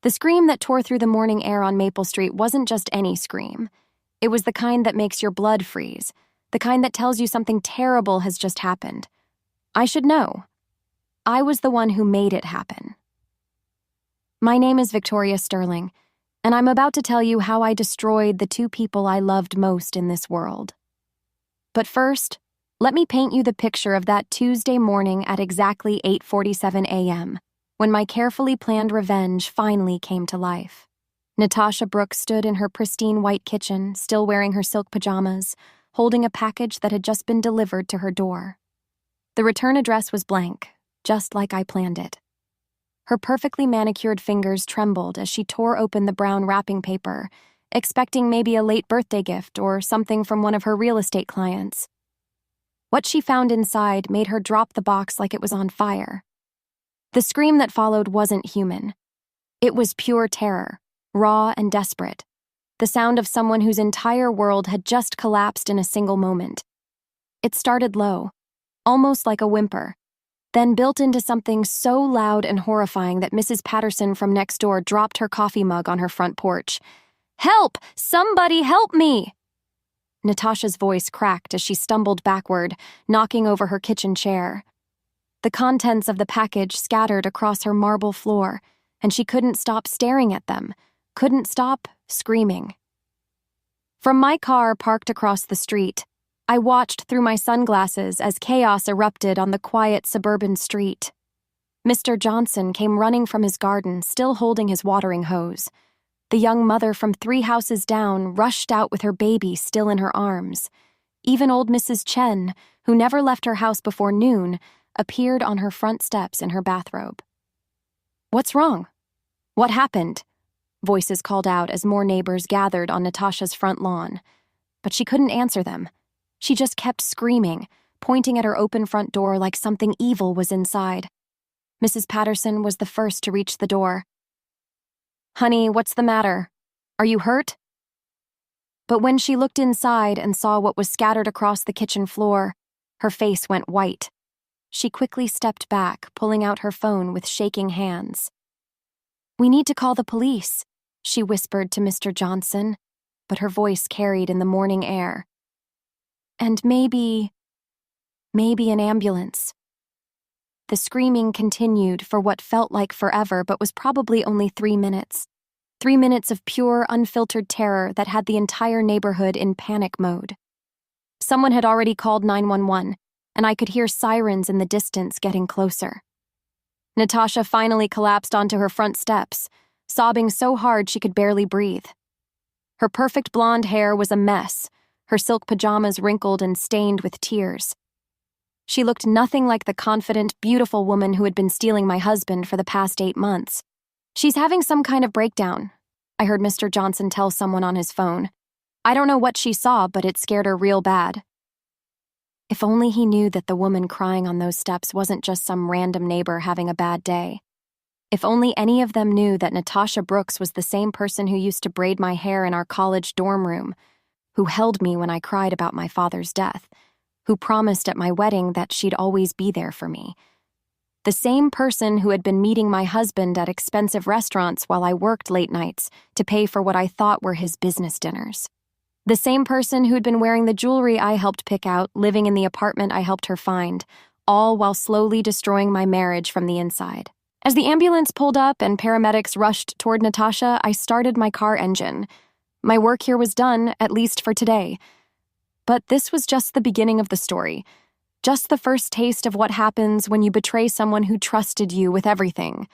The scream that tore through the morning air on Maple Street wasn't just any scream. It was the kind that makes your blood freeze, the kind that tells you something terrible has just happened. I should know. I was the one who made it happen. My name is Victoria Sterling, and I'm about to tell you how I destroyed the two people I loved most in this world. But first, let me paint you the picture of that Tuesday morning at exactly 8:47 a.m., when my carefully planned revenge finally came to life. Natasha Brooks stood in her pristine white kitchen, still wearing her silk pajamas, holding a package that had just been delivered to her door. The return address was blank, just like I planned it. Her perfectly manicured fingers trembled as she tore open the brown wrapping paper, expecting maybe a late birthday gift or something from one of her real estate clients. What she found inside made her drop the box like it was on fire. The scream that followed wasn't human. It was pure terror, raw and desperate, the sound of someone whose entire world had just collapsed in a single moment. It started low, almost like a whimper, then built into something so loud and horrifying that Mrs. Patterson from next door dropped her coffee mug on her front porch. "Help! Somebody help me!" Natasha's voice cracked as she stumbled backward, knocking over her kitchen chair. The contents of the package scattered across her marble floor, and she couldn't stop staring at them, couldn't stop screaming. From my car parked across the street, I watched through my sunglasses as chaos erupted on the quiet suburban street. Mr. Johnson came running from his garden, still holding his watering hose. The young mother from 3 houses down rushed out with her baby still in her arms. Even old Mrs. Chen, who never left her house before noon, appeared on her front steps in her bathrobe. "What's wrong? What happened?" Voices called out as more neighbors gathered on Natasha's front lawn. But she couldn't answer them. She just kept screaming, pointing at her open front door like something evil was inside. Mrs. Patterson was the first to reach the door. "Honey, what's the matter? Are you hurt?" But when she looked inside and saw what was scattered across the kitchen floor, her face went white. She quickly stepped back, pulling out her phone with shaking hands. "We need to call the police," she whispered to Mr. Johnson, but her voice carried in the morning air. "And maybe an ambulance." The screaming continued for what felt like forever but was probably only 3 minutes. 3 minutes of pure, unfiltered terror that had the entire neighborhood in panic mode. Someone had already called 911, and I could hear sirens in the distance getting closer. Natasha finally collapsed onto her front steps, sobbing so hard she could barely breathe. Her perfect blonde hair was a mess, her silk pajamas wrinkled and stained with tears. She looked nothing like the confident, beautiful woman who had been stealing my husband for the past 8 months. "She's having some kind of breakdown," I heard Mr. Johnson tell someone on his phone. "I don't know what she saw, but it scared her real bad." If only he knew that the woman crying on those steps wasn't just some random neighbor having a bad day. If only any of them knew that Natasha Brooks was the same person who used to braid my hair in our college dorm room, who held me when I cried about my father's death, who promised at my wedding that she'd always be there for me. The same person who had been meeting my husband at expensive restaurants while I worked late nights to pay for what I thought were his business dinners. The same person who'd been wearing the jewelry I helped pick out, living in the apartment I helped her find, all while slowly destroying my marriage from the inside. As the ambulance pulled up and paramedics rushed toward Natasha, I started my car engine. My work here was done, at least for today. But this was just the beginning of the story. Just the first taste of what happens when you betray someone who trusted you with everything.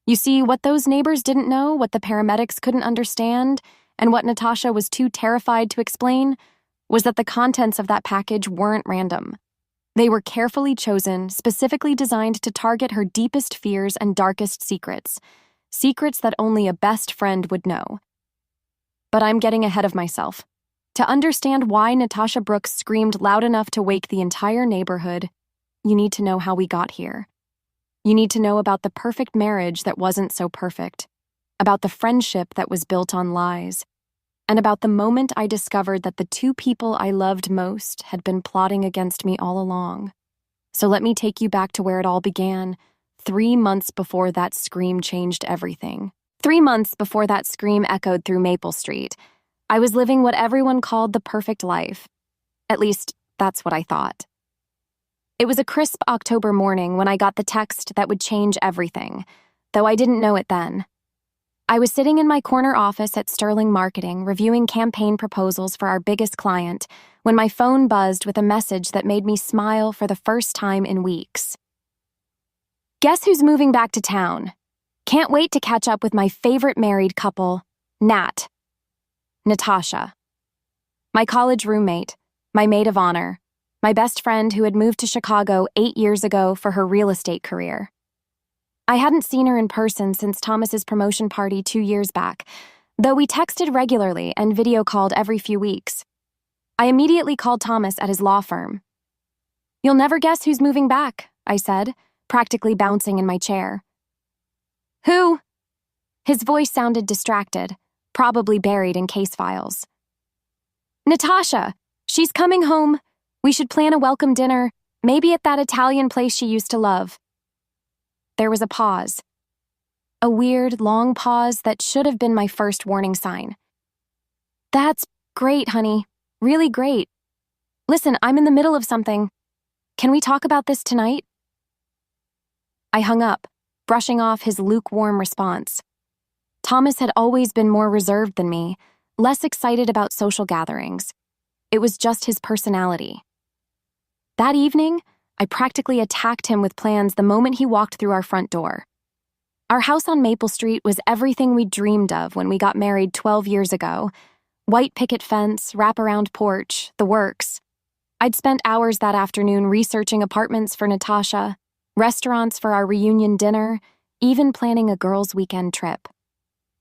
You see, what those neighbors didn't know, what the paramedics couldn't understand, and what Natasha was too terrified to explain, was that the contents of that package weren't random. They were carefully chosen, specifically designed to target her deepest fears and darkest secrets. Secrets that only a best friend would know. But I'm getting ahead of myself. To understand why Natasha Brooks screamed loud enough to wake the entire neighborhood, you need to know how we got here. You need to know about the perfect marriage that wasn't so perfect, about the friendship that was built on lies, and about the moment I discovered that the two people I loved most had been plotting against me all along. So let me take you back to where it all began, 3 months before that scream changed everything. 3 months before that scream echoed through Maple Street, I was living what everyone called the perfect life. At least, that's what I thought. It was a crisp October morning when I got the text that would change everything, though I didn't know it then. I was sitting in my corner office at Sterling Marketing reviewing campaign proposals for our biggest client when my phone buzzed with a message that made me smile for the first time in weeks. Guess who's moving back to town? Can't wait to catch up with my favorite married couple, Nat. Natasha. My college roommate, my maid of honor, my best friend who had moved to Chicago 8 years ago for her real estate career. I hadn't seen her in person since Thomas's promotion party 2 years back, though we texted regularly and video called every few weeks. I immediately called Thomas at his law firm. "You'll never guess who's moving back," I said, practically bouncing in my chair. "Who?" His voice sounded distracted, probably buried in case files. "Natasha. She's coming home. We should plan a welcome dinner, maybe at that Italian place she used to love." There was a pause. A weird, long pause that should have been my first warning sign. "That's great, honey. Really great. Listen, I'm in the middle of something. Can we talk about this tonight?" I hung up, brushing off his lukewarm response. Thomas had always been more reserved than me, less excited about social gatherings. It was just his personality. That evening, I practically attacked him with plans the moment he walked through our front door. Our house on Maple Street was everything we dreamed of when we got married 12 years ago. White picket fence, wraparound porch, the works. I'd spent hours that afternoon researching apartments for Natasha, restaurants for our reunion dinner, even planning a girls' weekend trip.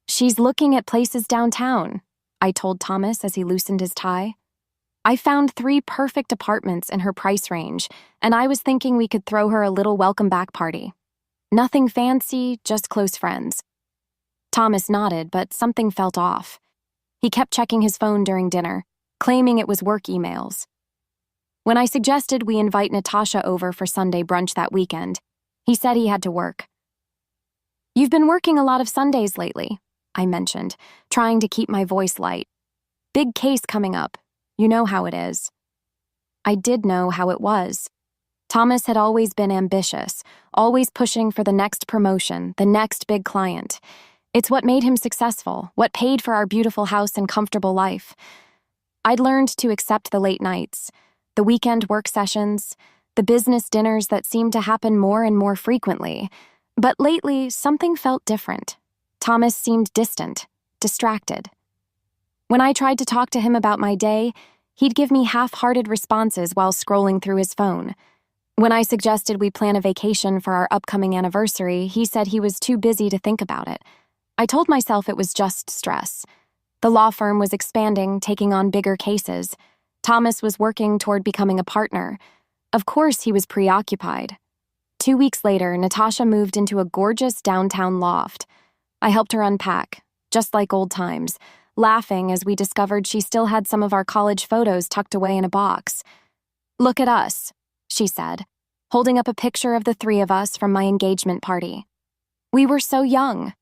"She's looking at places downtown," I told Thomas as he loosened his tie. "I found 3 perfect apartments in her price range, and I was thinking we could throw her a little welcome back party. Nothing fancy, just close friends." Thomas nodded, but something felt off. He kept checking his phone during dinner, claiming it was work emails. When I suggested we invite Natasha over for Sunday brunch that weekend, he said he had to work. "You've been working a lot of Sundays lately," I mentioned, trying to keep my voice light. "Big case coming up. You know how it is." I did know how it was. Thomas had always been ambitious, always pushing for the next promotion, the next big client. It's what made him successful, what paid for our beautiful house and comfortable life. I'd learned to accept the late nights, the weekend work sessions, the business dinners that seemed to happen more and more frequently. But lately, something felt different. Thomas seemed distant, distracted. When I tried to talk to him about my day, he'd give me half-hearted responses while scrolling through his phone. When I suggested we plan a vacation for our upcoming anniversary, he said he was too busy to think about it. I told myself it was just stress. The law firm was expanding, taking on bigger cases. Thomas was working toward becoming a partner. Of course he was preoccupied. 2 weeks later, Natasha moved into a gorgeous downtown loft. I helped her unpack, just like old times, laughing as we discovered she still had some of our college photos tucked away in a box. "Look at us," she said, holding up a picture of the 3 of us from my engagement party. "We were so young."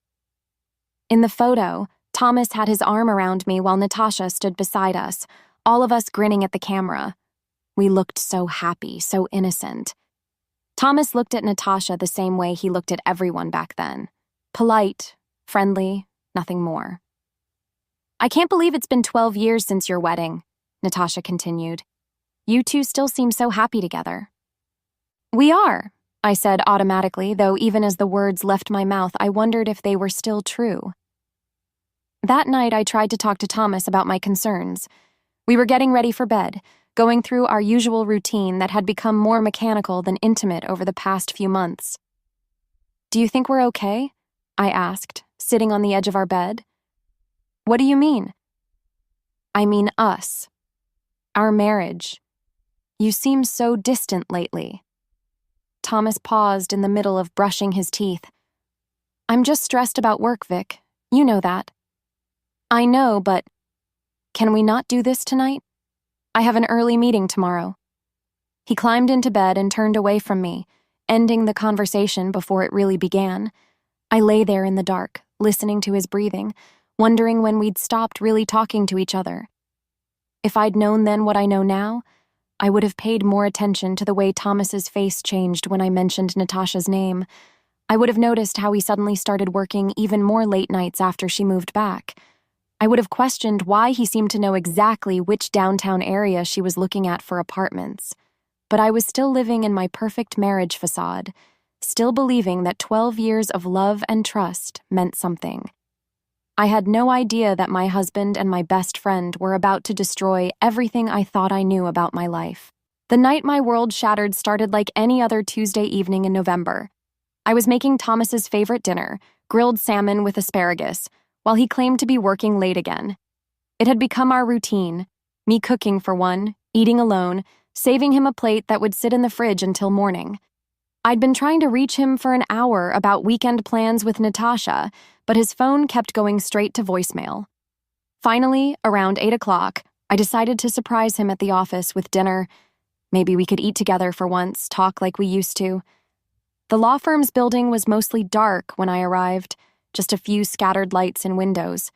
In the photo, Thomas had his arm around me while Natasha stood beside us, all of us grinning at the camera. We looked so happy, so innocent. Thomas looked at Natasha the same way he looked at everyone back then. Polite, friendly, nothing more. "I can't believe it's been 12 years since your wedding," Natasha continued. "You two still seem so happy together." "We are," I said automatically, though even as the words left my mouth, I wondered if they were still true. That night, I tried to talk to Thomas about my concerns. We were getting ready for bed, going through our usual routine that had become more mechanical than intimate over the past few months. "Do you think we're okay?" I asked, sitting on the edge of our bed. "What do you mean?" "I mean us. Our marriage. You seem so distant lately." Thomas paused in the middle of brushing his teeth. "I'm just stressed about work, Vic. You know that." "I know, but can we not do this tonight? I have an early meeting tomorrow." He climbed into bed and turned away from me, ending the conversation before it really began. I lay there in the dark, listening to his breathing, wondering when we'd stopped really talking to each other. If I'd known then what I know now, I would have paid more attention to the way Thomas's face changed when I mentioned Natasha's name. I would have noticed how he suddenly started working even more late nights after she moved back. I would have questioned why he seemed to know exactly which downtown area she was looking at for apartments. But I was still living in my perfect marriage facade, still believing that 12 years of love and trust meant something. I had no idea that my husband and my best friend were about to destroy everything I thought I knew about my life. The night my world shattered started like any other Tuesday evening in November. I was making Thomas's favorite dinner, grilled salmon with asparagus, while he claimed to be working late again. It had become our routine, me cooking for one, eating alone, saving him a plate that would sit in the fridge until morning. I'd been trying to reach him for an hour about weekend plans with Natasha, but his phone kept going straight to voicemail. Finally, around 8 o'clock, I decided to surprise him at the office with dinner. Maybe we could eat together for once, talk like we used to. The law firm's building was mostly dark when I arrived, just a few scattered lights in windows.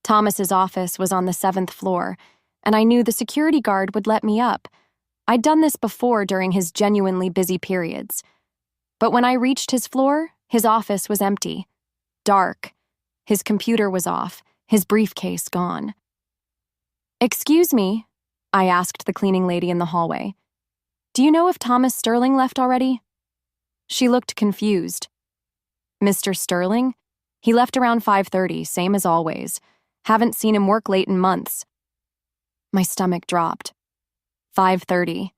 Thomas's office was on the 7th floor, and I knew the security guard would let me up. I'd done this before during his genuinely busy periods. But when I reached his floor, his office was empty. Dark. His computer was off, his briefcase gone. "Excuse me," I asked the cleaning lady in the hallway. "Do you know if Thomas Sterling left already?" She looked confused. "Mr. Sterling? He left around 5:30, same as always. Haven't seen him work late in months." My stomach dropped. 5:30.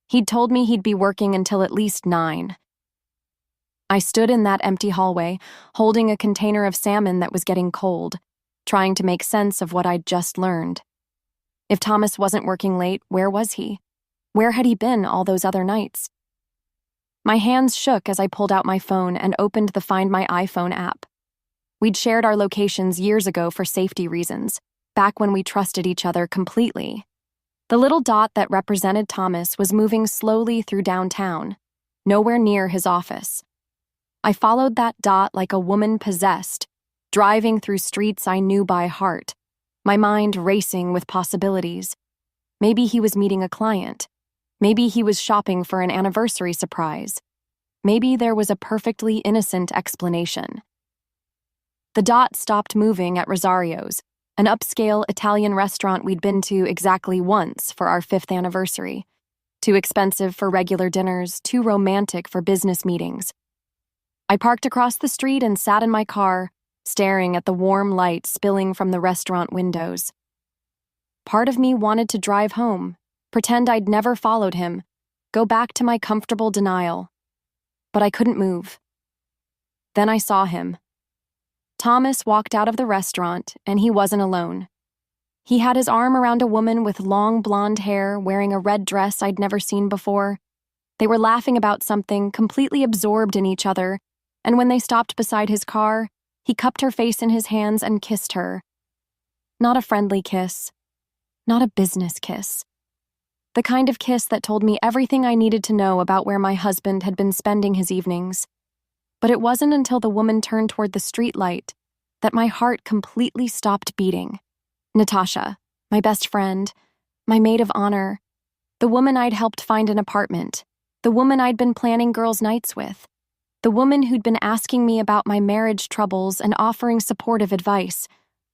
He'd told me he'd be working until at least 9. I stood in that empty hallway, holding a container of salmon that was getting cold, trying to make sense of what I'd just learned. If Thomas wasn't working late, where was he? Where had he been all those other nights? My hands shook as I pulled out my phone and opened the Find My iPhone app. We'd shared our locations years ago for safety reasons, back when we trusted each other completely. The little dot that represented Thomas was moving slowly through downtown, nowhere near his office. I followed that dot like a woman possessed, driving through streets I knew by heart, my mind racing with possibilities. Maybe he was meeting a client. Maybe he was shopping for an anniversary surprise. Maybe there was a perfectly innocent explanation. The dot stopped moving at Rosario's, an upscale Italian restaurant we'd been to exactly once for our 5th anniversary. Too expensive for regular dinners, too romantic for business meetings. I parked across the street and sat in my car, staring at the warm light spilling from the restaurant windows. Part of me wanted to drive home, pretend I'd never followed him, go back to my comfortable denial. But I couldn't move. Then I saw him. Thomas walked out of the restaurant, and he wasn't alone. He had his arm around a woman with long blonde hair wearing a red dress I'd never seen before. They were laughing about something, completely absorbed in each other, and when they stopped beside his car, he cupped her face in his hands and kissed her. Not a friendly kiss. Not a business kiss. The kind of kiss that told me everything I needed to know about where my husband had been spending his evenings. But it wasn't until the woman turned toward the streetlight that my heart completely stopped beating. Natasha, my best friend, my maid of honor, the woman I'd helped find an apartment, the woman I'd been planning girls' nights with, the woman who'd been asking me about my marriage troubles and offering supportive advice.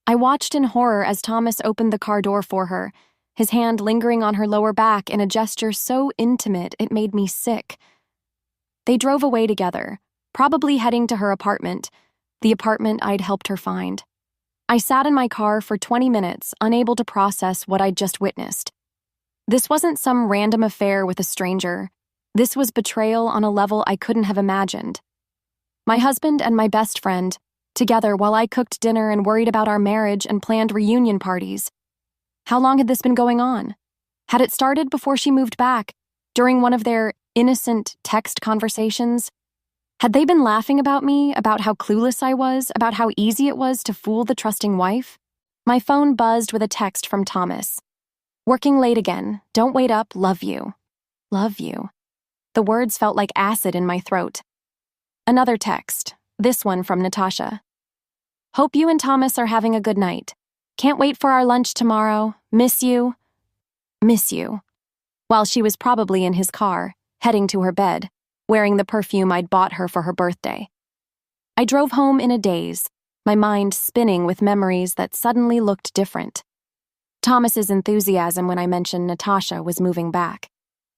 I watched in horror as Thomas opened the car door for her, his hand lingering on her lower back in a gesture so intimate it made me sick. They drove away together, probably heading to her apartment, the apartment I'd helped her find. I sat in my car for 20 minutes, unable to process what I'd just witnessed. This wasn't some random affair with a stranger. This was betrayal on a level I couldn't have imagined. My husband and my best friend, together while I cooked dinner and worried about our marriage and planned reunion parties. How long had this been going on? Had it started before she moved back, during one of their innocent text conversations? Had they been laughing about me, about how clueless I was, about how easy it was to fool the trusting wife? My phone buzzed with a text from Thomas. "Working late again. Don't wait up. Love you." Love you. The words felt like acid in my throat. Another text, this one from Natasha. Hope you and Thomas are having a good night. Can't wait for our lunch tomorrow. Miss you. Miss you. While she was probably in his car, heading to her bed, wearing the perfume I'd bought her for her birthday. I drove home in a daze, my mind spinning with memories that suddenly looked different. Thomas's enthusiasm when I mentioned Natasha was moving back.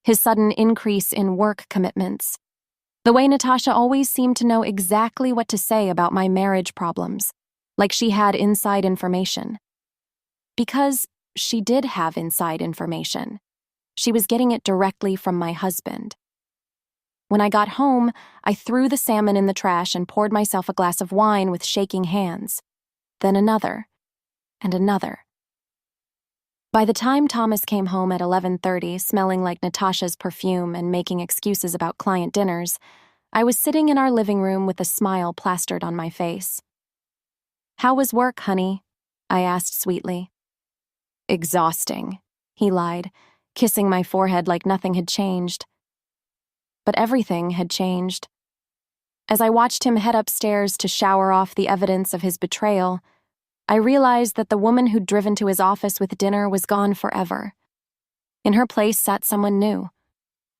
His sudden increase in work commitments. The way Natasha always seemed to know exactly what to say about my marriage problems, like she had inside information. Because she did have inside information. She was getting it directly from my husband. When I got home, I threw the salmon in the trash and poured myself a glass of wine with shaking hands. Then another, and another. By the time Thomas came home at 11:30, smelling like Natasha's perfume and making excuses about client dinners, I was sitting in our living room with a smile plastered on my face. "How was work, honey?" I asked sweetly. "Exhausting," he lied, kissing my forehead like nothing had changed. But everything had changed. As I watched him head upstairs to shower off the evidence of his betrayal, I realized that the woman who'd driven to his office with dinner was gone forever. In her place sat someone new.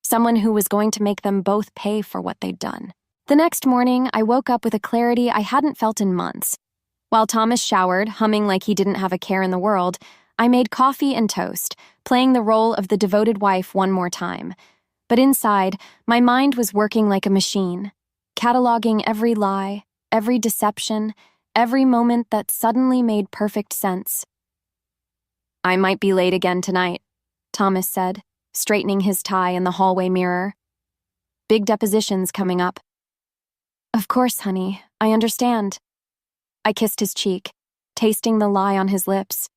Someone who was going to make them both pay for what they'd done. The next morning, I woke up with a clarity I hadn't felt in months. While Thomas showered, humming like he didn't have a care in the world, I made coffee and toast, playing the role of the devoted wife one more time. But inside, my mind was working like a machine, cataloging every lie, every deception, every moment that suddenly made perfect sense. "I might be late again tonight," Thomas said, straightening his tie in the hallway mirror. "Big depositions coming up." "Of course, honey, I understand." I kissed his cheek, tasting the lie on his lips.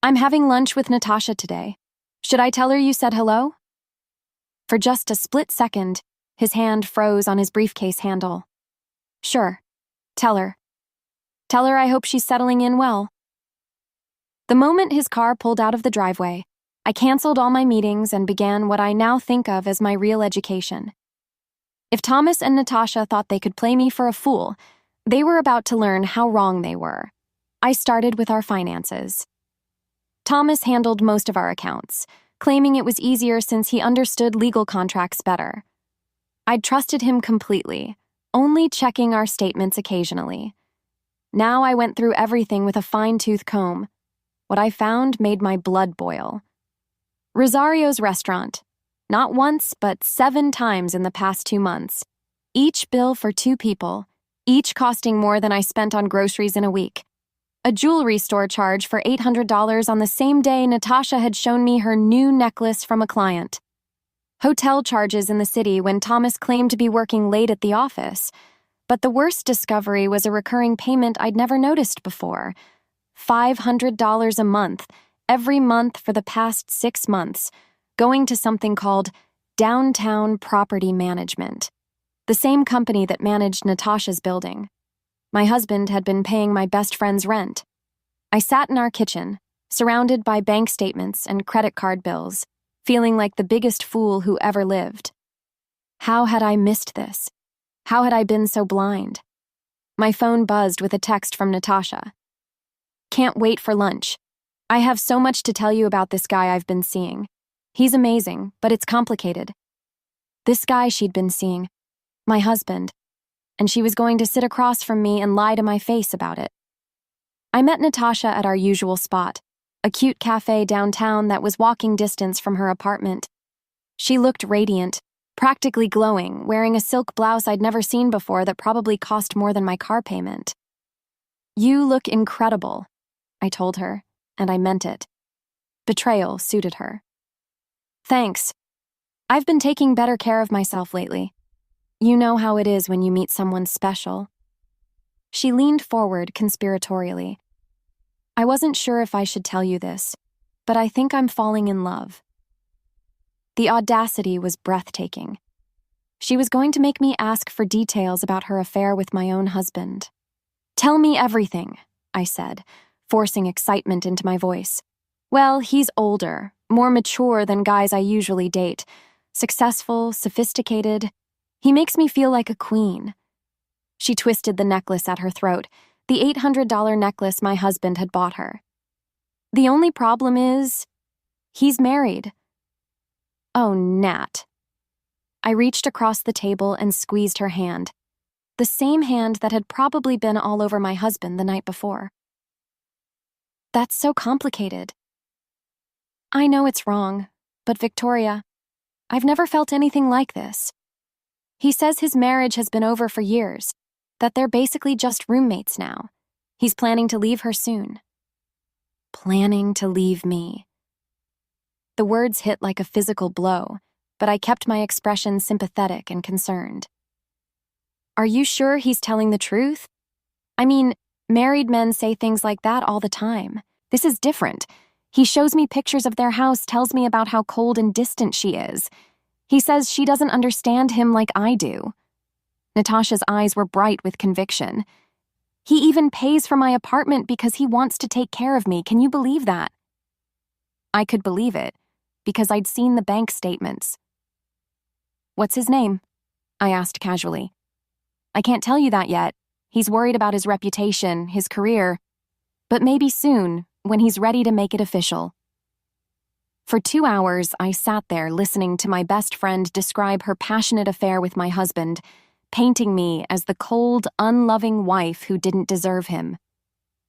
"I'm having lunch with Natasha today. Should I tell her you said hello?" For just a split second, his hand froze on his briefcase handle. "Sure. Tell her. Tell her I hope she's settling in well." The moment his car pulled out of the driveway, I canceled all my meetings and began what I now think of as my real education. If Thomas and Natasha thought they could play me for a fool, they were about to learn how wrong they were. I started with our finances. Thomas handled most of our accounts, claiming it was easier since he understood legal contracts better. I'd trusted him completely, only checking our statements occasionally. Now I went through everything with a fine-tooth comb. What I found made my blood boil. Rosario's restaurant. Not once, but 7 times in the past 2 months. Each bill for 2 people, each costing more than I spent on groceries in a week. A jewelry store charge for $800 on the same day Natasha had shown me her new necklace from a client. Hotel charges in the city when Thomas claimed to be working late at the office. But the worst discovery was a recurring payment I'd never noticed before. $500 a month, every month for the past 6 months, going to something called Downtown Property Management, the same company that managed Natasha's building. My husband had been paying my best friend's rent. I sat in our kitchen, surrounded by bank statements and credit card bills, feeling like the biggest fool who ever lived. How had I missed this? How had I been so blind? My phone buzzed with a text from Natasha. "Can't wait for lunch. I have so much to tell you about this guy I've been seeing. He's amazing, but it's complicated." This guy she'd been seeing, my husband, and she was going to sit across from me and lie to my face about it. I met Natasha at our usual spot, a cute cafe downtown that was walking distance from her apartment. She looked radiant, practically glowing, wearing a silk blouse I'd never seen before that probably cost more than my car payment. "You look incredible," I told her, and I meant it. Betrayal suited her. "Thanks. I've been taking better care of myself lately. You know how it is when you meet someone special." She leaned forward conspiratorially. "I wasn't sure if I should tell you this, but I think I'm falling in love." The audacity was breathtaking. She was going to make me ask for details about her affair with my own husband. "Tell me everything," I said, forcing excitement into my voice. "Well, he's older, more mature than guys I usually date. Successful, sophisticated. He makes me feel like a queen." She twisted the necklace at her throat, The $800 necklace my husband had bought her. The only problem is, he's married. Oh, Nat. I reached across the table and squeezed her hand, the same hand that had probably been all over my husband the night before. That's so complicated. I know it's wrong, but Victoria, I've never felt anything like this. He says his marriage has been over for years, that they're basically just roommates now. He's planning to leave her soon. Planning to leave me. The words hit like a physical blow, but I kept my expression sympathetic and concerned. Are you sure he's telling the truth? I mean, married men say things like that all the time. This is different. He shows me pictures of their house, tells me about how cold and distant she is. He says she doesn't understand him like I do. Natasha's eyes were bright with conviction. He even pays for my apartment because he wants to take care of me. Can you believe that? I could believe it, because I'd seen the bank statements. What's his name? I asked casually. I can't tell you that yet. He's worried about his reputation, his career. But maybe soon, when he's ready to make it official. For 2 hours, I sat there listening to my best friend describe her passionate affair with my husband, painting me as the cold, unloving wife who didn't deserve him.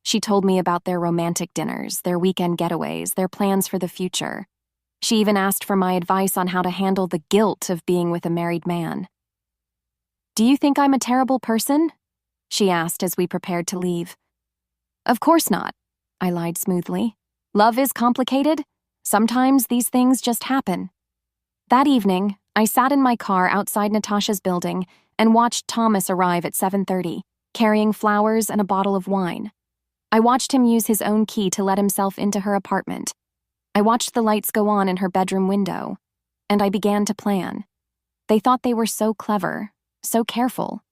She told me about their romantic dinners, their weekend getaways, their plans for the future. She even asked for my advice on how to handle the guilt of being with a married man. Do you think I'm a terrible person? She asked as we prepared to leave. Of course not, I lied smoothly. Love is complicated. Sometimes these things just happen. That evening, I sat in my car outside Natasha's building and watched Thomas arrive at 7:30, carrying flowers and a bottle of wine. I watched him use his own key to let himself into her apartment. I watched the lights go on in her bedroom window, and I began to plan. They thought they were so clever, so careful.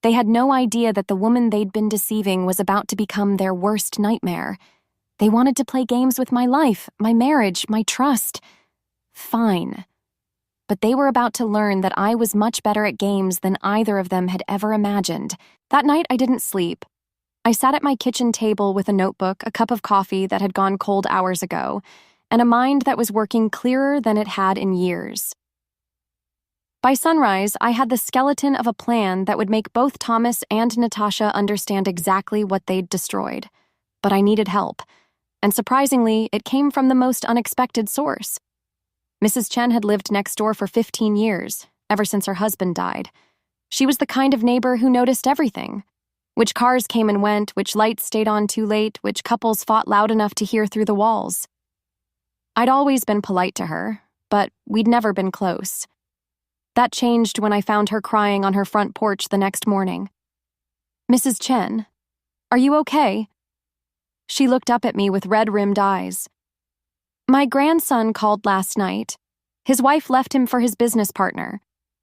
They had no idea that the woman they'd been deceiving was about to become their worst nightmare. They wanted to play games with my life, my marriage, my trust. Fine. But they were about to learn that I was much better at games than either of them had ever imagined. That night, I didn't sleep. I sat at my kitchen table with a notebook, a cup of coffee that had gone cold hours ago, and a mind that was working clearer than it had in years. By sunrise, I had the skeleton of a plan that would make both Thomas and Natasha understand exactly what they'd destroyed. But I needed help, and surprisingly, it came from the most unexpected source. Mrs. Chen had lived next door for 15 years, ever since her husband died. She was the kind of neighbor who noticed everything. Which cars came and went, which lights stayed on too late, which couples fought loud enough to hear through the walls. I'd always been polite to her, but we'd never been close. That changed when I found her crying on her front porch the next morning. Mrs. Chen, are you okay? She looked up at me with red-rimmed eyes. My grandson called last night. His wife left him for his business partner.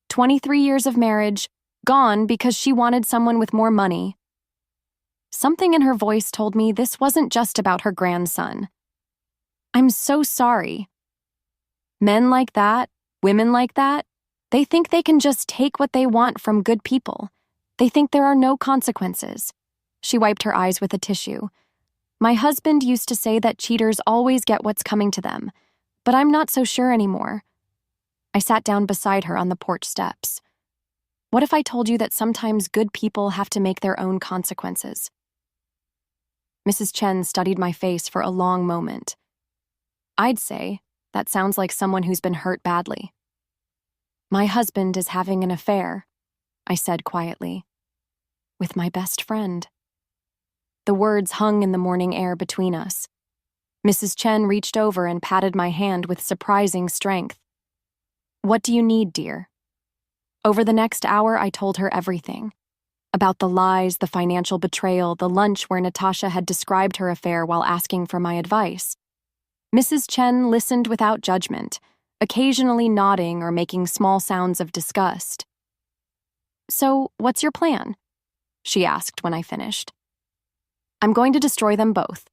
23 years of marriage, gone because she wanted someone with more money. Something in her voice told me this wasn't just about her grandson. I'm so sorry. Men like that, women like that, they think they can just take what they want from good people. They think there are no consequences. She wiped her eyes with a tissue. My husband used to say that cheaters always get what's coming to them, but I'm not so sure anymore. I sat down beside her on the porch steps. What if I told you that sometimes good people have to make their own consequences? Mrs. Chen studied my face for a long moment. I'd say, that sounds like someone who's been hurt badly. My husband is having an affair, I said quietly, with my best friend. The words hung in the morning air between us. Mrs. Chen reached over and patted my hand with surprising strength. What do you need, dear? Over the next hour, I told her everything. About the lies, the financial betrayal, the lunch where Natasha had described her affair while asking for my advice. Mrs. Chen listened without judgment, occasionally nodding or making small sounds of disgust. So, what's your plan? She asked when I finished. I'm going to destroy them both.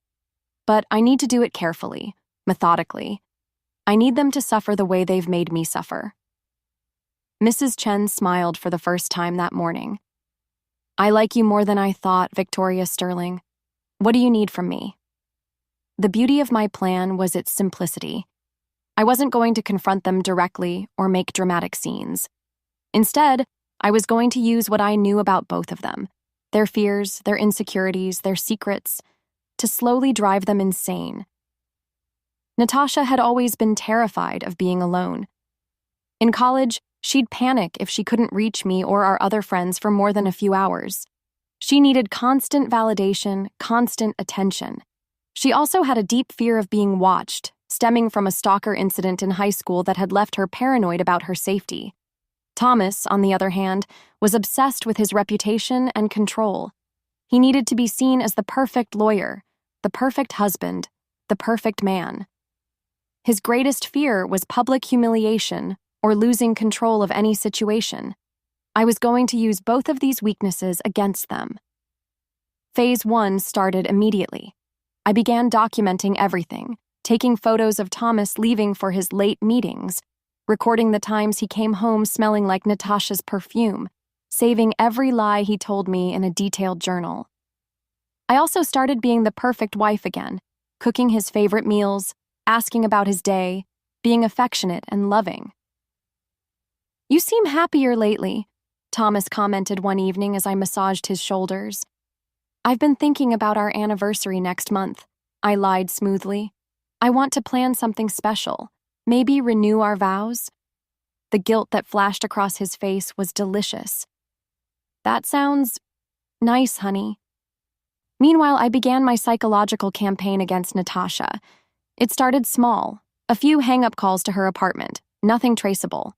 But I need to do it carefully, methodically. I need them to suffer the way they've made me suffer. Mrs. Chen smiled for the first time that morning. I like you more than I thought, Victoria Sterling. What do you need from me? The beauty of my plan was its simplicity. I wasn't going to confront them directly or make dramatic scenes. Instead, I was going to use what I knew about both of them, their fears, their insecurities, their secrets, to slowly drive them insane. Natasha had always been terrified of being alone. In college, she'd panic if she couldn't reach me or our other friends for more than a few hours. She needed constant validation, constant attention. She also had a deep fear of being watched, stemming from a stalker incident in high school that had left her paranoid about her safety. Thomas, on the other hand, was obsessed with his reputation and control. He needed to be seen as the perfect lawyer, the perfect husband, the perfect man. His greatest fear was public humiliation or losing control of any situation. I was going to use both of these weaknesses against them. Phase 1 started immediately. I began documenting everything, taking photos of Thomas leaving for his late meetings, recording the times he came home smelling like Natasha's perfume, saving every lie he told me in a detailed journal. I also started being the perfect wife again, cooking his favorite meals, asking about his day, being affectionate and loving. "You seem happier lately," Thomas commented one evening as I massaged his shoulders. "I've been thinking about our anniversary next month," I lied smoothly. "I want to plan something special, maybe renew our vows." The guilt that flashed across his face was delicious. "That sounds nice, honey." Meanwhile, I began my psychological campaign against Natasha. It started small, a few hang-up calls to her apartment, nothing traceable.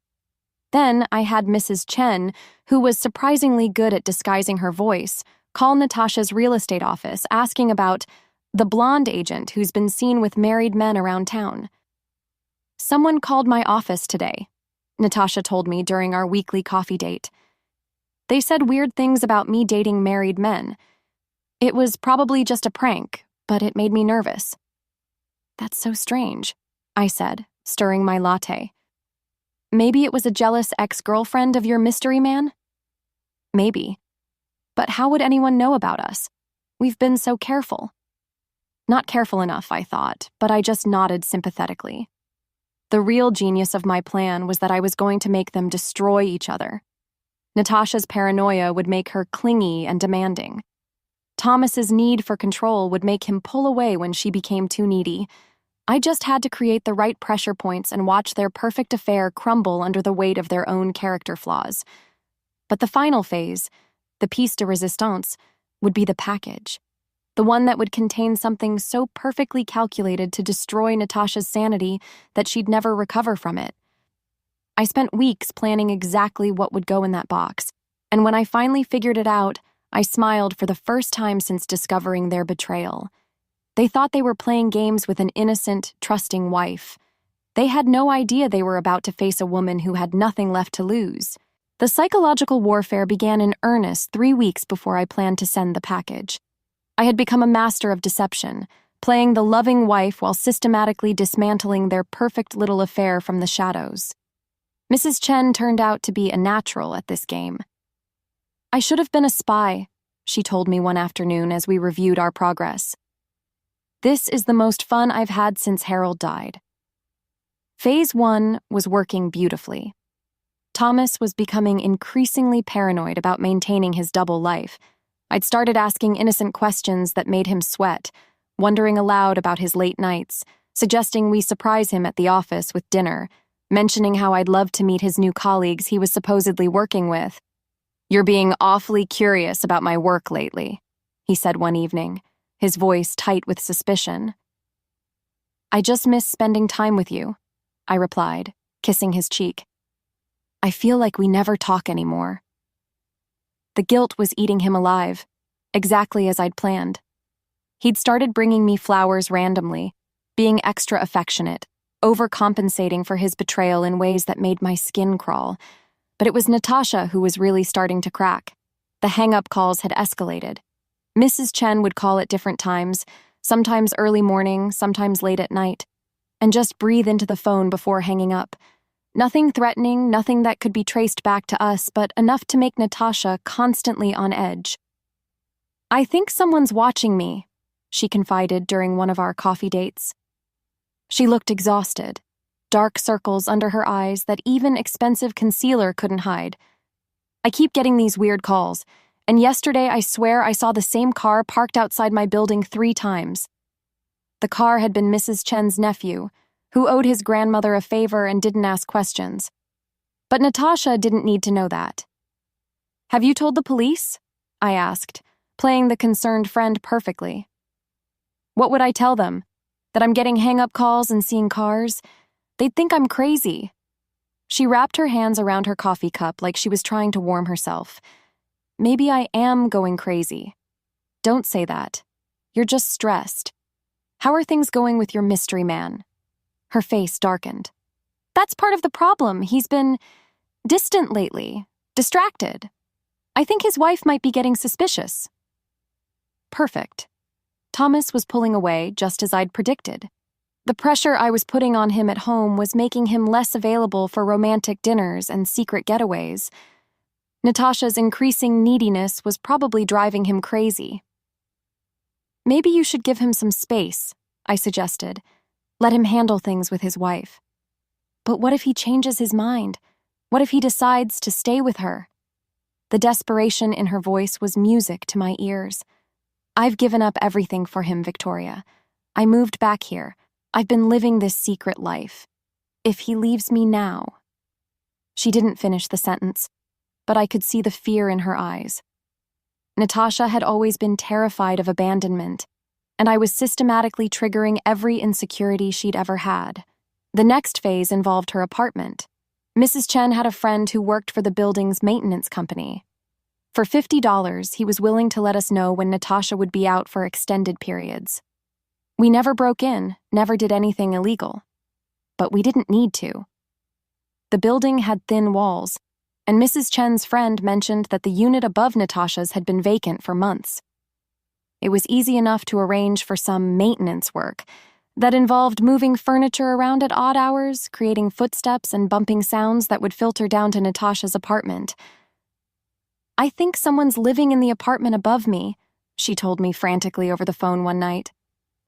Then I had Mrs. Chen, who was surprisingly good at disguising her voice, call Natasha's real estate office asking about the blonde agent who's been seen with married men around town. "Someone called my office today," Natasha told me during our weekly coffee date. "They said weird things about me dating married men. It was probably just a prank, but it made me nervous." "That's so strange," I said, stirring my latte. "Maybe it was a jealous ex-girlfriend of your mystery man?" "Maybe. But how would anyone know about us? We've been so careful." Not careful enough, I thought, but I just nodded sympathetically. The real genius of my plan was that I was going to make them destroy each other. Natasha's paranoia would make her clingy and demanding. Thomas's need for control would make him pull away when she became too needy. I just had to create the right pressure points and watch their perfect affair crumble under the weight of their own character flaws. But the final phase, the piece de resistance, would be the package. The one that would contain something so perfectly calculated to destroy Natasha's sanity that she'd never recover from it. I spent weeks planning exactly what would go in that box, and when I finally figured it out, I smiled for the first time since discovering their betrayal. They thought they were playing games with an innocent, trusting wife. They had no idea they were about to face a woman who had nothing left to lose. The psychological warfare began in earnest 3 weeks before I planned to send the package. I had become a master of deception, playing the loving wife while systematically dismantling their perfect little affair from the shadows. Mrs. Chen turned out to be a natural at this game. "I should have been a spy," she told me one afternoon as we reviewed our progress. "This is the most fun I've had since Harold died." Phase 1 was working beautifully. Thomas was becoming increasingly paranoid about maintaining his double life. I'd started asking innocent questions that made him sweat, wondering aloud about his late nights, suggesting we surprise him at the office with dinner, mentioning how I'd love to meet his new colleagues he was supposedly working with. "You're being awfully curious about my work lately," he said one evening, his voice tight with suspicion. "I just miss spending time with you," I replied, kissing his cheek. "I feel like we never talk anymore." The guilt was eating him alive, exactly as I'd planned. He'd started bringing me flowers randomly, being extra affectionate, overcompensating for his betrayal in ways that made my skin crawl. But it was Natasha who was really starting to crack. The hang-up calls had escalated. Mrs. Chen would call at different times, sometimes early morning, sometimes late at night, and just breathe into the phone before hanging up. Nothing threatening, nothing that could be traced back to us, but enough to make Natasha constantly on edge. "I think someone's watching me," she confided during one of our coffee dates. She looked exhausted, dark circles under her eyes that even expensive concealer couldn't hide. "I keep getting these weird calls, and yesterday I swear I saw the same car parked outside my building 3 times. The car had been Mrs. Chen's nephew, who owed his grandmother a favor and didn't ask questions. But Natasha didn't need to know that. "Have you told the police?" I asked, playing the concerned friend perfectly. "What would I tell them? That I'm getting hang-up calls and seeing cars? They'd think I'm crazy." She wrapped her hands around her coffee cup like she was trying to warm herself. "Maybe I am going crazy." "Don't say that. You're just stressed. How are things going with your mystery man?" Her face darkened. "That's part of the problem. He's been distant lately, distracted. I think his wife might be getting suspicious." Perfect. Thomas was pulling away just as I'd predicted. The pressure I was putting on him at home was making him less available for romantic dinners and secret getaways. Natasha's increasing neediness was probably driving him crazy. "Maybe you should give him some space," I suggested. "Let him handle things with his wife." "But what if he changes his mind? What if he decides to stay with her?" The desperation in her voice was music to my ears. "I've given up everything for him, Victoria. I moved back here. I've been living this secret life. If he leaves me now..." She didn't finish the sentence, but I could see the fear in her eyes. Natasha had always been terrified of abandonment, and I was systematically triggering every insecurity she'd ever had. The next phase involved her apartment. Mrs. Chen had a friend who worked for the building's maintenance company. For $50, he was willing to let us know when Natasha would be out for extended periods. We never broke in, never did anything illegal. But we didn't need to. The building had thin walls, and Mrs. Chen's friend mentioned that the unit above Natasha's had been vacant for months. It was easy enough to arrange for some maintenance work that involved moving furniture around at odd hours, creating footsteps and bumping sounds that would filter down to Natasha's apartment. "I think someone's living in the apartment above me," she told me frantically over the phone one night.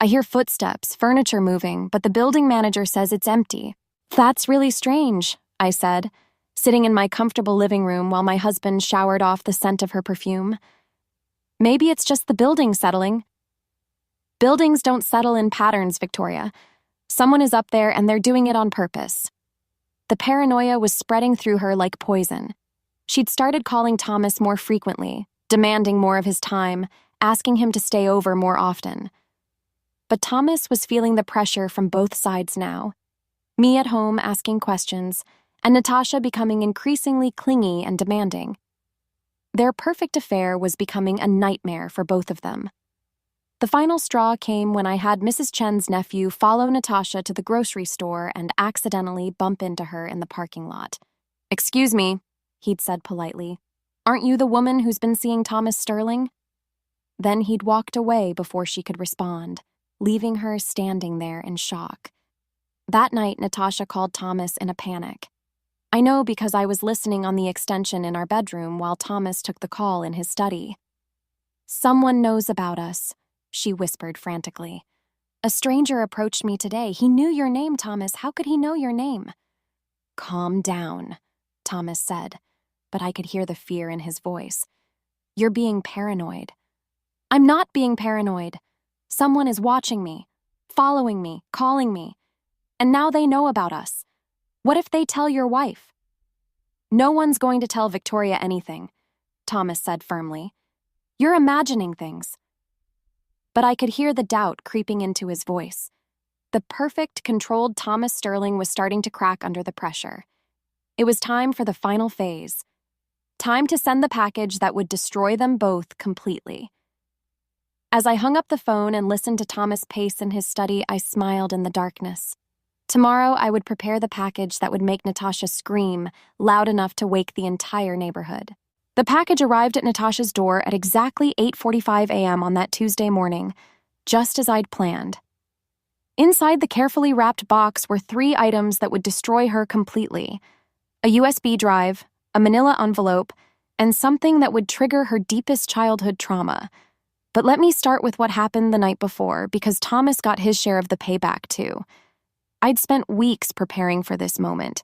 "I hear footsteps, furniture moving, but the building manager says it's empty." "That's really strange," I said, sitting in my comfortable living room while my husband showered off the scent of her perfume. "Maybe it's just the building settling." "Buildings don't settle in patterns, Victoria. Someone is up there and they're doing it on purpose." The paranoia was spreading through her like poison. She'd started calling Thomas more frequently, demanding more of his time, asking him to stay over more often. But Thomas was feeling the pressure from both sides now. Me at home asking questions, and Natasha becoming increasingly clingy and demanding. Their perfect affair was becoming a nightmare for both of them. The final straw came when I had Mrs. Chen's nephew follow Natasha to the grocery store and accidentally bump into her in the parking lot. "Excuse me," he'd said politely. "Aren't you the woman who's been seeing Thomas Sterling?" Then he'd walked away before she could respond, leaving her standing there in shock. That night, Natasha called Thomas in a panic. I know because I was listening on the extension in our bedroom while Thomas took the call in his study. "Someone knows about us," she whispered frantically. "A stranger approached me today. He knew your name, Thomas. How could he know your name?" "Calm down," Thomas said, but I could hear the fear in his voice. "You're being paranoid." "I'm not being paranoid. Someone is watching me, following me, calling me. And now they know about us. What if they tell your wife?" "No one's going to tell Victoria anything," Thomas said firmly. "You're imagining things." But I could hear the doubt creeping into his voice. The perfect, controlled Thomas Sterling was starting to crack under the pressure. It was time for the final phase. Time to send the package that would destroy them both completely. As I hung up the phone and listened to Thomas pace in his study, I smiled in the darkness. Tomorrow, I would prepare the package that would make Natasha scream loud enough to wake the entire neighborhood. The package arrived at Natasha's door at exactly 8:45 a.m. on that Tuesday morning, just as I'd planned. Inside the carefully wrapped box were 3 items that would destroy her completely: a USB drive, a manila envelope, and something that would trigger her deepest childhood trauma. But let me start with what happened the night before, because Thomas got his share of the payback too. I'd spent weeks preparing for this moment,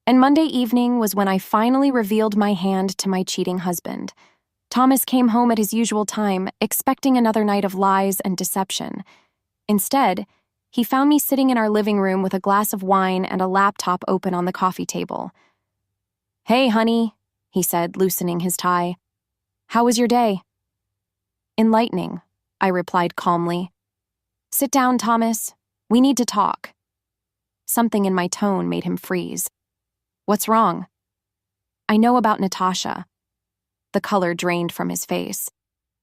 and Monday evening was when I finally revealed my hand to my cheating husband. Thomas came home at his usual time, expecting another night of lies and deception. Instead, he found me sitting in our living room with a glass of wine and a laptop open on the coffee table. "Hey, honey," he said, loosening his tie. "How was your day?" "Enlightening," I replied calmly. "Sit down, Thomas. We need to talk." Something in my tone made him freeze. "What's wrong?" "I know about Natasha." The color drained from his face.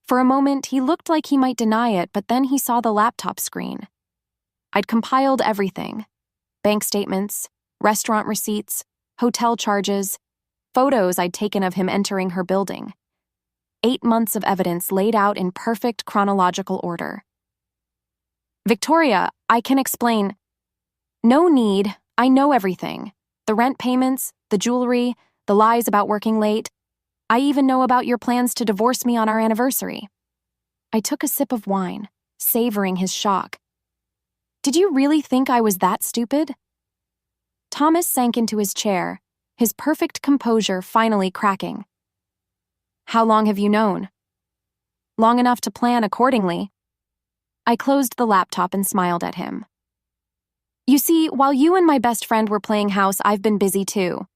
For a moment, he looked like he might deny it, but then he saw the laptop screen. I'd compiled everything: bank statements, restaurant receipts, hotel charges, photos I'd taken of him entering her building. 8 months of evidence laid out in perfect chronological order. "Victoria, I can explain." "No need. I know everything. The rent payments, the jewelry, the lies about working late. I even know about your plans to divorce me on our anniversary." I took a sip of wine, savoring his shock. "Did you really think I was that stupid?" Thomas sank into his chair, his perfect composure finally cracking. "How long have you known?" "Long enough to plan accordingly." I closed the laptop and smiled at him. "You see, while you and my best friend were playing house, I've been busy too.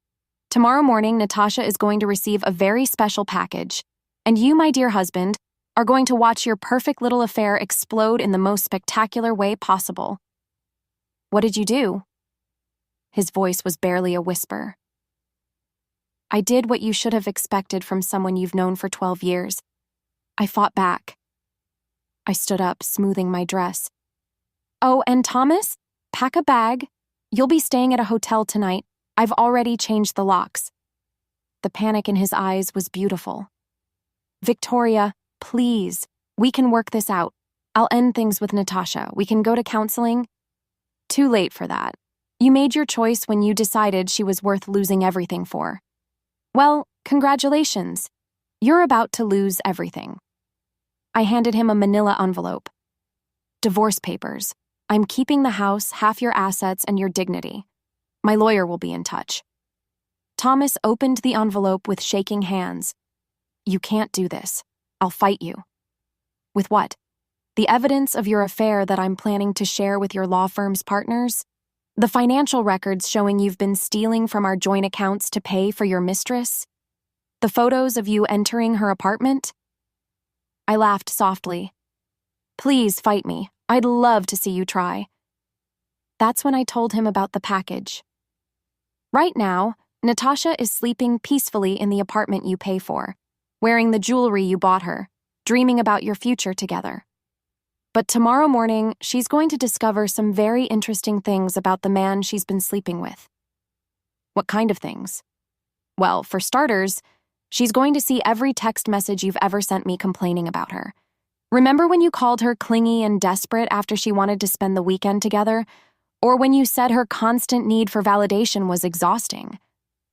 Tomorrow morning, Natasha is going to receive a very special package, and you, my dear husband, are going to watch your perfect little affair explode in the most spectacular way possible." "What did you do?" His voice was barely a whisper. "I did what you should have expected from someone you've known for 12 years. I fought back." I stood up, smoothing my dress. "Oh, and Thomas, pack a bag. You'll be staying at a hotel tonight. I've already changed the locks." The panic in his eyes was beautiful. "Victoria, please, we can work this out. I'll end things with Natasha. We can go to counseling." "Too late for that. You made your choice when you decided she was worth losing everything for. Well, congratulations. You're about to lose everything." I handed him a manila envelope. "Divorce papers. I'm keeping the house, half your assets, and your dignity. My lawyer will be in touch." Thomas opened the envelope with shaking hands. "You can't do this. I'll fight you." "With what?" "The evidence of your affair that I'm planning to share with your law firm's partners. The financial records showing you've been stealing from our joint accounts to pay for your mistress. The photos of you entering her apartment." I laughed softly. "Please fight me. I'd love to see you try." That's when I told him about the package. "Right now, Natasha is sleeping peacefully in the apartment you pay for, wearing the jewelry you bought her, dreaming about your future together. But tomorrow morning, she's going to discover some very interesting things about the man she's been sleeping with." "What kind of things?" "Well, for starters, she's going to see every text message you've ever sent me complaining about her. Remember when you called her clingy and desperate after she wanted to spend the weekend together? Or when you said her constant need for validation was exhausting?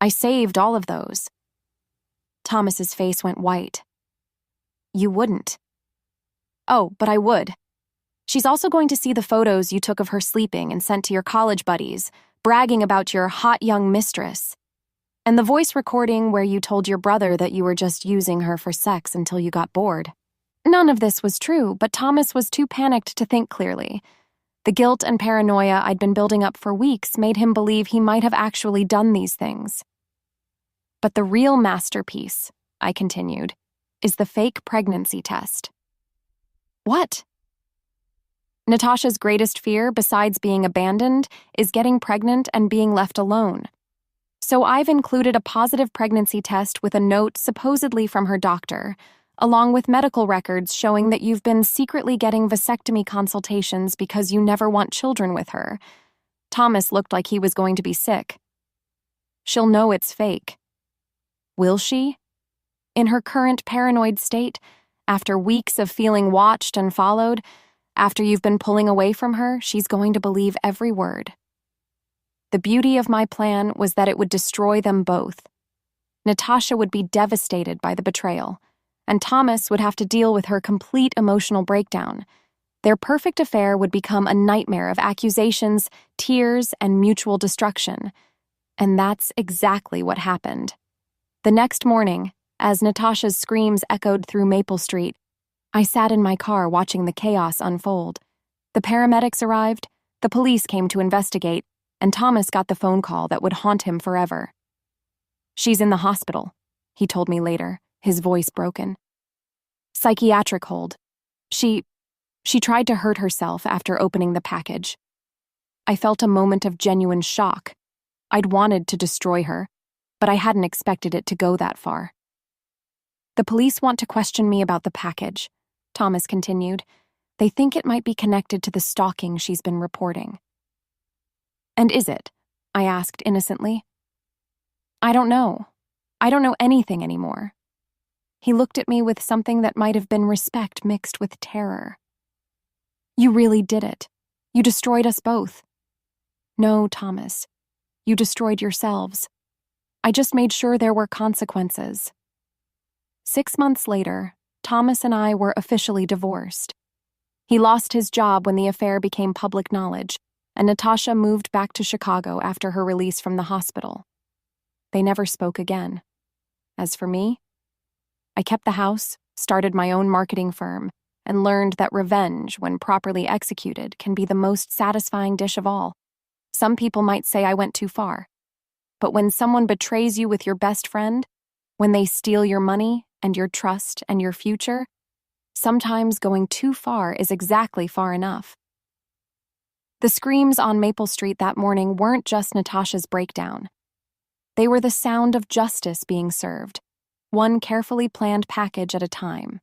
I saved all of those." Thomas's face went white. "You wouldn't." "Oh, but I would. She's also going to see the photos you took of her sleeping and sent to your college buddies, bragging about your hot young mistress. And the voice recording where you told your brother that you were just using her for sex until you got bored." None of this was true, but Thomas was too panicked to think clearly. The guilt and paranoia I'd been building up for weeks made him believe he might have actually done these things. "But the real masterpiece," I continued, "is the fake pregnancy test." "What?" "Natasha's greatest fear, besides being abandoned, is getting pregnant and being left alone. So I've included a positive pregnancy test with a note supposedly from her doctor, along with medical records showing that you've been secretly getting vasectomy consultations because you never want children with her." Thomas looked like he was going to be sick. "She'll know it's fake." "Will she?" In her current paranoid state, after weeks of feeling watched and followed, After you've been pulling away from her, she's going to believe every word. The beauty of my plan was that it would destroy them both. Natasha would be devastated by the betrayal, and Thomas would have to deal with her complete emotional breakdown. Their perfect affair would become a nightmare of accusations, tears, and mutual destruction. And that's exactly what happened. The next morning, as Natasha's screams echoed through Maple Street, I sat in my car watching the chaos unfold. The paramedics arrived, the police came to investigate, and Thomas got the phone call that would haunt him forever. "She's in the hospital," he told me later, his voice broken. "Psychiatric hold. She tried to hurt herself after opening the package." I felt a moment of genuine shock. I'd wanted to destroy her, but I hadn't expected it to go that far. "The police want to question me about the package," Thomas continued. "They think it might be connected to the stalking she's been reporting." "And is it?" I asked innocently. "I don't know. I don't know anything anymore." He looked at me with something that might have been respect mixed with terror. "You really did it. You destroyed us both." "No, Thomas. You destroyed yourselves. I just made sure there were consequences." 6 months later, Thomas and I were officially divorced. He lost his job when the affair became public knowledge, and Natasha moved back to Chicago after her release from the hospital. They never spoke again. As for me, I kept the house, started my own marketing firm, and learned that revenge, when properly executed, can be the most satisfying dish of all. Some people might say I went too far. But when someone betrays you with your best friend, when they steal your money and your trust and your future, sometimes going too far is exactly far enough. The screams on Maple Street that morning weren't just Natasha's breakdown. They were the sound of justice being served, one carefully planned package at a time.